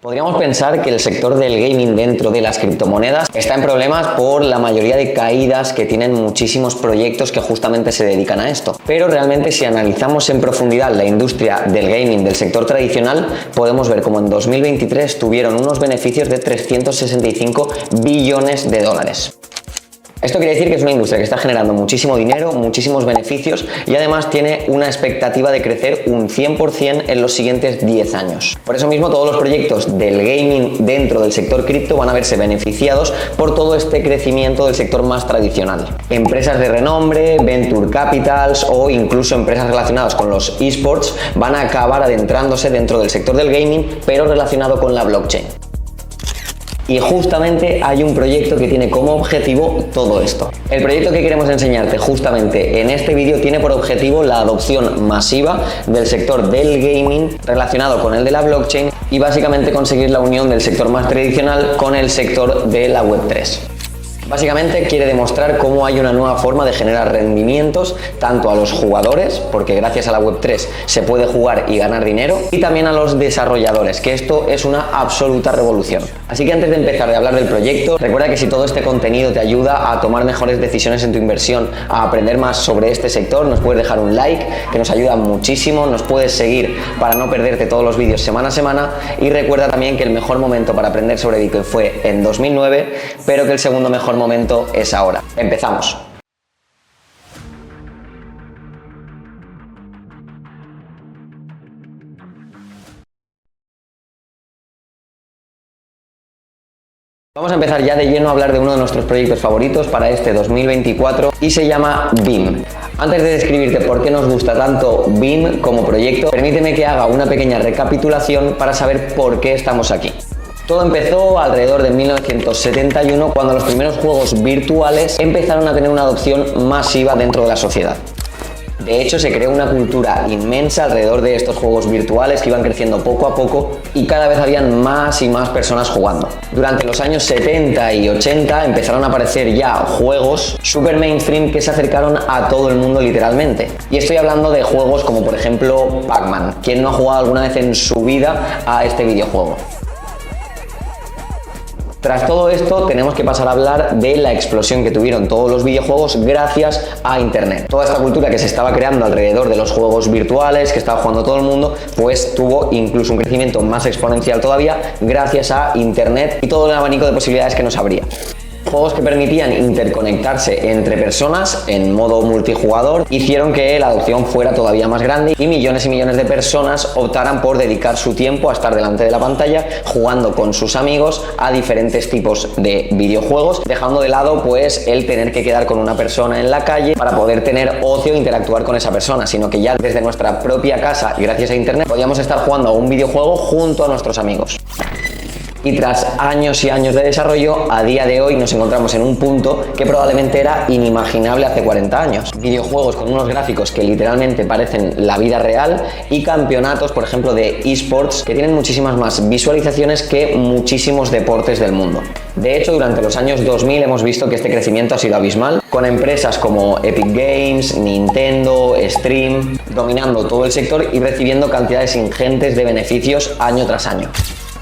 Podríamos pensar que el sector del gaming dentro de las criptomonedas está en problemas por la mayoría de caídas que tienen muchísimos proyectos que justamente se dedican a esto. Pero realmente si analizamos en profundidad la industria del gaming del sector tradicional, podemos ver como en 2023 tuvieron unos beneficios de 365 billones de dólares. Esto quiere decir que es una industria que está generando muchísimo dinero, muchísimos beneficios y además tiene una expectativa de crecer un 100% en los siguientes 10 años. Por eso mismo todos los proyectos del gaming dentro del sector cripto van a verse beneficiados por todo este crecimiento del sector más tradicional. Empresas de renombre, venture capitals o incluso empresas relacionadas con los esports van a acabar adentrándose dentro del sector del gaming, pero relacionado con la blockchain. Y justamente hay un proyecto que tiene como objetivo todo esto. El proyecto que queremos enseñarte justamente en este vídeo tiene por objetivo la adopción masiva del sector del gaming relacionado con el de la blockchain y básicamente conseguir la unión del sector más tradicional con el sector de la Web3. Básicamente quiere demostrar cómo hay una nueva forma de generar rendimientos tanto a los jugadores, porque gracias a la Web3 se puede jugar y ganar dinero, y también a los desarrolladores, que esto es una absoluta revolución. Así que antes de empezar a hablar del proyecto, recuerda que si todo este contenido te ayuda a tomar mejores decisiones en tu inversión, a aprender más sobre este sector, nos puedes dejar un like, que nos ayuda muchísimo, nos puedes seguir para no perderte todos los vídeos semana a semana, y recuerda también que el mejor momento para aprender sobre Bitcoin fue en 2009, pero que el segundo mejor momento es ahora. Empezamos. Vamos a empezar ya de lleno a hablar de uno de nuestros proyectos favoritos para este 2024 y se llama BEAM. Antes de describirte por qué nos gusta tanto BEAM como proyecto, permíteme que haga una pequeña recapitulación para saber por qué estamos aquí. Todo empezó alrededor de 1971 cuando los primeros juegos virtuales empezaron a tener una adopción masiva dentro de la sociedad. De hecho, se creó una cultura inmensa alrededor de estos juegos virtuales que iban creciendo poco a poco y cada vez habían más y más personas jugando. Durante los años 70 y 80 empezaron a aparecer ya juegos super mainstream que se acercaron a todo el mundo literalmente. Y estoy hablando de juegos como por ejemplo Pac-Man. ¿Quién no ha jugado alguna vez en su vida a este videojuego? Tras todo esto, tenemos que pasar a hablar de la explosión que tuvieron todos los videojuegos gracias a Internet. Toda esta cultura que se estaba creando alrededor de los juegos virtuales, que estaba jugando todo el mundo, pues tuvo incluso un crecimiento más exponencial todavía gracias a Internet y todo el abanico de posibilidades que nos abría. Juegos que permitían interconectarse entre personas en modo multijugador hicieron que la adopción fuera todavía más grande y millones de personas optaran por dedicar su tiempo a estar delante de la pantalla jugando con sus amigos a diferentes tipos de videojuegos, dejando de lado pues el tener que quedar con una persona en la calle para poder tener ocio e interactuar con esa persona, sino que ya desde nuestra propia casa y gracias a Internet podíamos estar jugando a un videojuego junto a nuestros amigos. Y tras años y años de desarrollo, a día de hoy nos encontramos en un punto que probablemente era inimaginable hace 40 años. Videojuegos con unos gráficos que literalmente parecen la vida real y campeonatos, por ejemplo, de esports que tienen muchísimas más visualizaciones que muchísimos deportes del mundo. De hecho, durante los años 2000 hemos visto que este crecimiento ha sido abismal, con empresas como Epic Games, Nintendo, Stream, dominando todo el sector y recibiendo cantidades ingentes de beneficios año tras año.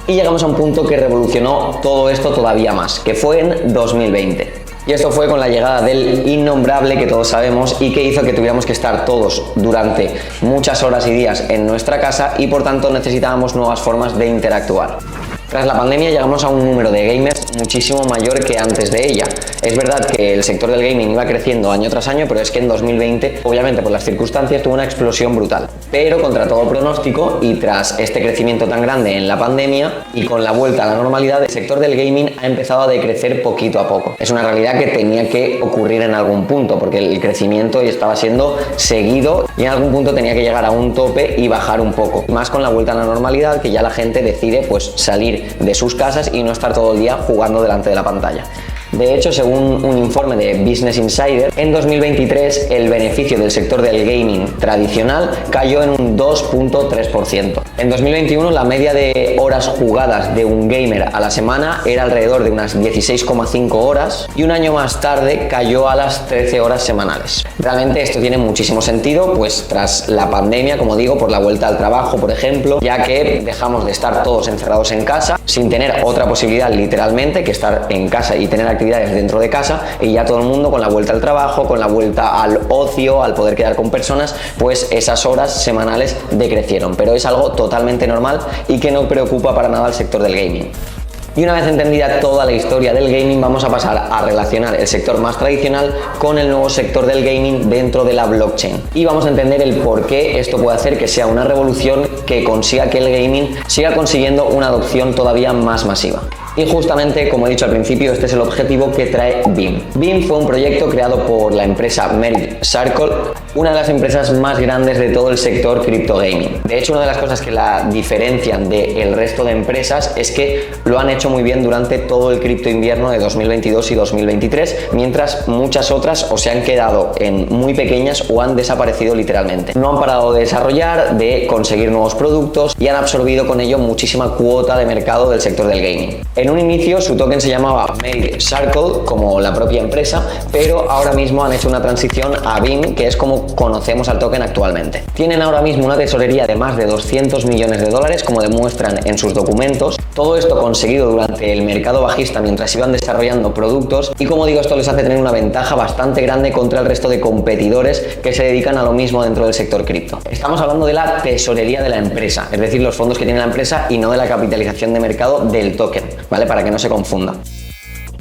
Y llegamos a un punto que revolucionó todo esto todavía más, que fue en 2020. Y esto fue con la llegada del innombrable que todos sabemos y que hizo que tuviéramos que estar todos durante muchas horas y días en nuestra casa y por tanto necesitábamos nuevas formas de interactuar. Tras la pandemia llegamos a un número de gamers muchísimo mayor que antes de ella. Es verdad que el sector del gaming iba creciendo año tras año, pero es que en 2020, obviamente por las circunstancias, tuvo una explosión brutal. Pero contra todo pronóstico y tras este crecimiento tan grande en la pandemia y con la vuelta a la normalidad, el sector del gaming ha empezado a decrecer poquito a poco. Es una realidad que tenía que ocurrir en algún punto, porque el crecimiento estaba siendo seguido y en algún punto tenía que llegar a un tope y bajar un poco. Más con la vuelta a la normalidad, que ya la gente decide pues salir de sus casas y no estar todo el día jugando delante de la pantalla. De hecho, según un informe de Business Insider, en 2023 el beneficio del sector del gaming tradicional cayó en un 2,3%. En 2021 la media de horas jugadas de un gamer a la semana era alrededor de unas 16,5 horas y un año más tarde cayó a las 13 horas semanales. Realmente esto tiene muchísimo sentido, pues tras la pandemia, como digo, por la vuelta al trabajo, por ejemplo, ya que dejamos de estar todos encerrados en casa sin tener otra posibilidad literalmente que estar en casa y tener actividades dentro de casa, y ya todo el mundo con la vuelta al trabajo, con la vuelta al ocio, al poder quedar con personas, pues esas horas semanales decrecieron, pero es algo totalmente normal y que no preocupa para nada al sector del gaming. Y una vez entendida toda la historia del gaming, vamos a pasar a relacionar el sector más tradicional con el nuevo sector del gaming dentro de la blockchain. Y vamos a entender el por qué esto puede hacer que sea una revolución que consiga que el gaming siga consiguiendo una adopción todavía más masiva. Y justamente, como he dicho al principio, este es el objetivo que trae BIM. BIM fue un proyecto creado por la empresa Merit Circle, una de las empresas más grandes de todo el sector cripto gaming. De hecho, una de las cosas que la diferencian del resto de empresas es que lo han hecho muy bien durante todo el cripto invierno de 2022 y 2023, mientras muchas otras o se han quedado en muy pequeñas o han desaparecido literalmente. No han parado de desarrollar, de conseguir nuevos productos y han absorbido con ello muchísima cuota de mercado del sector del gaming. En un inicio su token se llamaba Merit Circle, como la propia empresa, pero ahora mismo han hecho una transición a BIM, que es como conocemos al token actualmente. Tienen ahora mismo una tesorería de más de 200 millones de dólares, como demuestran en sus documentos. Todo esto conseguido durante el mercado bajista mientras iban desarrollando productos, y como digo, esto les hace tener una ventaja bastante grande contra el resto de competidores que se dedican a lo mismo dentro del sector cripto. Estamos hablando de la tesorería de la empresa, es decir, los fondos que tiene la empresa, y no de la capitalización de mercado del token, ¿vale? Para que no se confunda.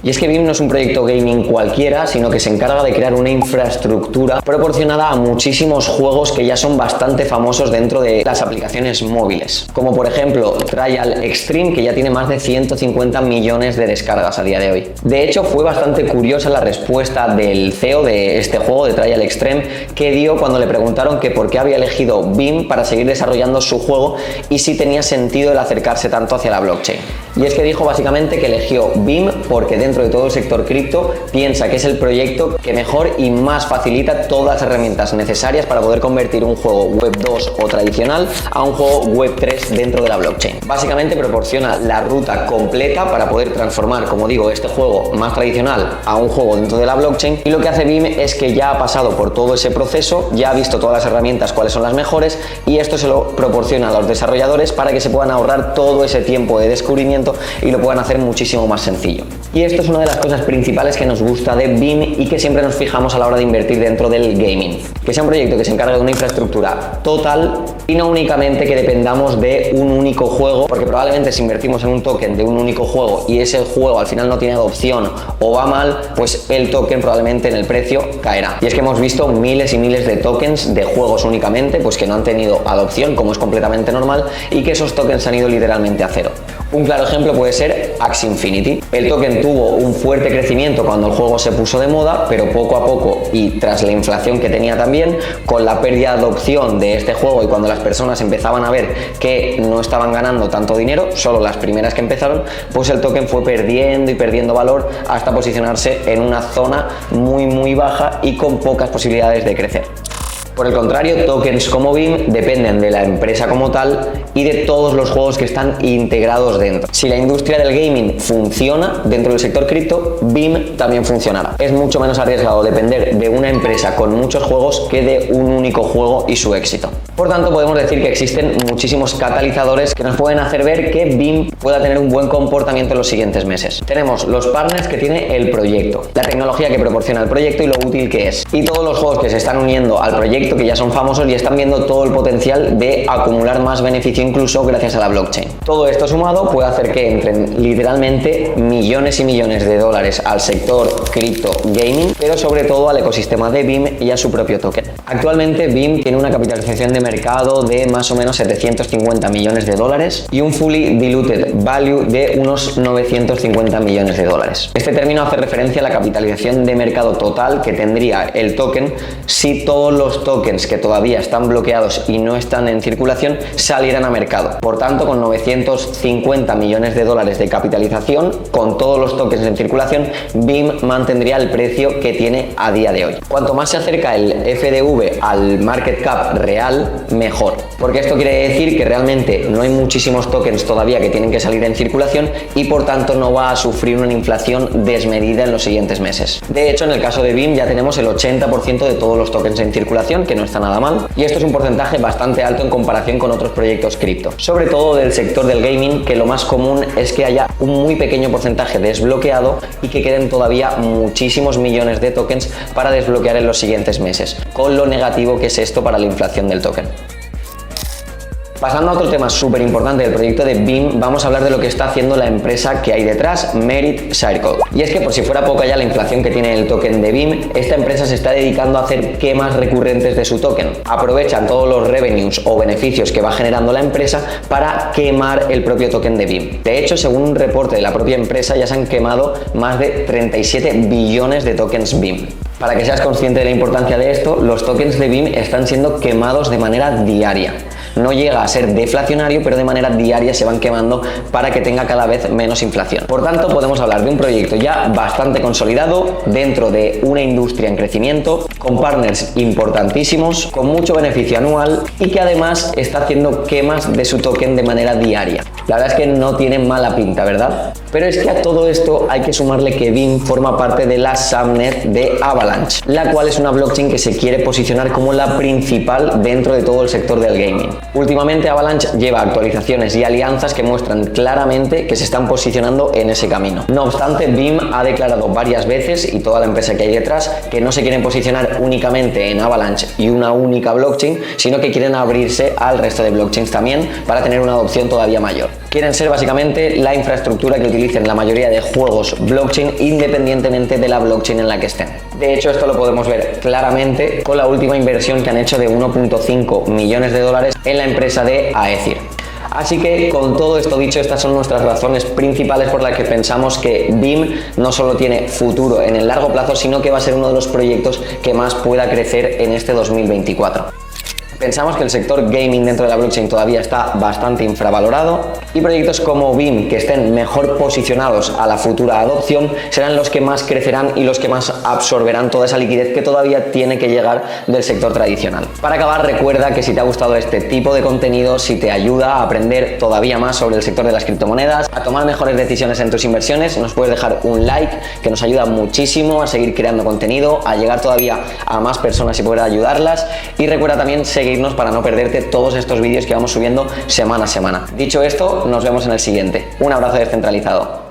Y es que BIM no es un proyecto gaming cualquiera, sino que se encarga de crear una infraestructura proporcionada a muchísimos juegos que ya son bastante famosos dentro de las aplicaciones móviles, como por ejemplo Trial Extreme, que ya tiene más de 150 millones de descargas a día de hoy. De hecho, fue bastante curiosa la respuesta del CEO de este juego, de Trial Extreme, que dio cuando le preguntaron que por qué había elegido BIM para seguir desarrollando su juego y si tenía sentido el acercarse tanto hacia la blockchain. Y es que dijo básicamente que eligió BIM porque dentro de todo el sector cripto piensa que es el proyecto que mejor y más facilita todas las herramientas necesarias para poder convertir un juego Web 2 o tradicional a un juego Web 3 dentro de la blockchain. Básicamente proporciona la ruta completa para poder transformar, como digo, este juego más tradicional a un juego dentro de la blockchain, y lo que hace BIM es que ya ha pasado por todo ese proceso, ya ha visto todas las herramientas cuáles son las mejores, y esto se lo proporciona a los desarrolladores para que se puedan ahorrar todo ese tiempo de descubrimiento y lo puedan hacer muchísimo más sencillo. Y esto es una de las cosas principales que nos gusta de BIM y que siempre nos fijamos a la hora de invertir dentro del gaming. Que sea un proyecto que se encargue de una infraestructura total y no únicamente que dependamos de un único juego, porque probablemente si invertimos en un token de un único juego y ese juego al final no tiene adopción o va mal, pues el token probablemente en el precio caerá. Y es que hemos visto miles y miles de tokens de juegos únicamente pues que no han tenido adopción, como es completamente normal, y que esos tokens han ido literalmente a cero. Un claro ejemplo puede ser Axie Infinity. El token tuvo un fuerte crecimiento cuando el juego se puso de moda, pero poco a poco y tras la inflación que tenía también, con la pérdida de adopción de este juego y cuando las personas empezaban a ver que no estaban ganando tanto dinero, solo las primeras que empezaron, pues el token fue perdiendo y perdiendo valor hasta posicionarse en una zona muy baja y con pocas posibilidades de crecer. Por el contrario, tokens como BIM dependen de la empresa como tal y de todos los juegos que están integrados dentro. Si la industria del gaming funciona dentro del sector cripto, BIM también funcionará. Es mucho menos arriesgado depender de una empresa con muchos juegos que de un único juego y su éxito. Por tanto, podemos decir que existen muchísimos catalizadores que nos pueden hacer ver que BIM pueda tener un buen comportamiento en los siguientes meses. Tenemos los partners que tiene el proyecto, la tecnología que proporciona el proyecto y lo útil que es, y todos los juegos que se están uniendo al proyecto, que ya son famosos y están viendo todo el potencial de acumular más beneficio incluso gracias a la blockchain. Todo esto sumado puede hacer que entren literalmente millones y millones de dólares al sector cripto gaming, pero sobre todo al ecosistema de BIM y a su propio token. Actualmente BIM tiene una capitalización de mercado de más o menos 750 millones de dólares y un fully diluted value de unos 950 millones de dólares. Este término hace referencia a la capitalización de mercado total que tendría el token si todos los tokens que todavía están bloqueados y no están en circulación salieran a mercado. Por tanto, con 950 millones de dólares de capitalización, con todos los tokens en circulación, BIM mantendría el precio que tiene a día de hoy. Cuanto más se acerca el FDV al market cap real, mejor, porque esto quiere decir que realmente no hay muchísimos tokens todavía que tienen que salir en circulación y por tanto no va a sufrir una inflación desmedida en los siguientes meses. De hecho, en el caso de BIM ya tenemos el 80% de todos los tokens en circulación, que no está nada mal, y esto es un porcentaje bastante alto en comparación con otros proyectos cripto, sobre todo del sector del gaming, que lo más común es que haya un muy pequeño porcentaje desbloqueado y que queden todavía muchísimos millones de tokens para desbloquear en los siguientes meses, con lo negativo que es esto para la inflación del token. Pasando a otro tema súper importante del proyecto de BIM, vamos a hablar de lo que está haciendo la empresa que hay detrás, Merit Circle. Y es que por si fuera poca ya la inflación que tiene el token de BIM, esta empresa se está dedicando a hacer quemas recurrentes de su token. Aprovechan todos los revenues o beneficios que va generando la empresa para quemar el propio token de BIM. De hecho, según un reporte de la propia empresa, ya se han quemado más de 37 billones de tokens BIM. Para que seas consciente de la importancia de esto, los tokens de BIM están siendo quemados de manera diaria. No llega a ser deflacionario, pero de manera diaria se van quemando para que tenga cada vez menos inflación. Por tanto, podemos hablar de un proyecto ya bastante consolidado dentro de una industria en crecimiento, con partners importantísimos, con mucho beneficio anual y que además está haciendo quemas de su token de manera diaria. La verdad es que no tiene mala pinta, ¿verdad? Pero es que a todo esto hay que sumarle que BIM forma parte de la subnet de Avalanche, la cual es una blockchain que se quiere posicionar como la principal dentro de todo el sector del gaming. Últimamente Avalanche lleva actualizaciones y alianzas que muestran claramente que se están posicionando en ese camino. No obstante, BIM ha declarado varias veces, y toda la empresa que hay detrás, que no se quieren posicionar únicamente en Avalanche y una única blockchain, sino que quieren abrirse al resto de blockchains también para tener una adopción todavía mayor. Quieren ser básicamente la infraestructura que utilicen la mayoría de juegos blockchain independientemente de la blockchain en la que estén. De hecho, esto lo podemos ver claramente con la última inversión que han hecho de 1.5 millones de dólares en la empresa de Aethir. Así que con todo esto dicho, estas son nuestras razones principales por las que pensamos que BIM no solo tiene futuro en el largo plazo, sino que va a ser uno de los proyectos que más pueda crecer en este 2024. Pensamos que el sector gaming dentro de la blockchain todavía está bastante infravalorado y proyectos como BIM que estén mejor posicionados a la futura adopción serán los que más crecerán y los que más absorberán toda esa liquidez que todavía tiene que llegar del sector tradicional. Para acabar, recuerda que si te ha gustado este tipo de contenido, si te ayuda a aprender todavía más sobre el sector de las criptomonedas, a tomar mejores decisiones en tus inversiones, nos puedes dejar un like que nos ayuda muchísimo a seguir creando contenido, a llegar todavía a más personas y poder ayudarlas, y recuerda también seguirnos para no perderte todos estos vídeos que vamos subiendo semana a semana. Dicho esto, nos vemos en el siguiente. Un abrazo descentralizado.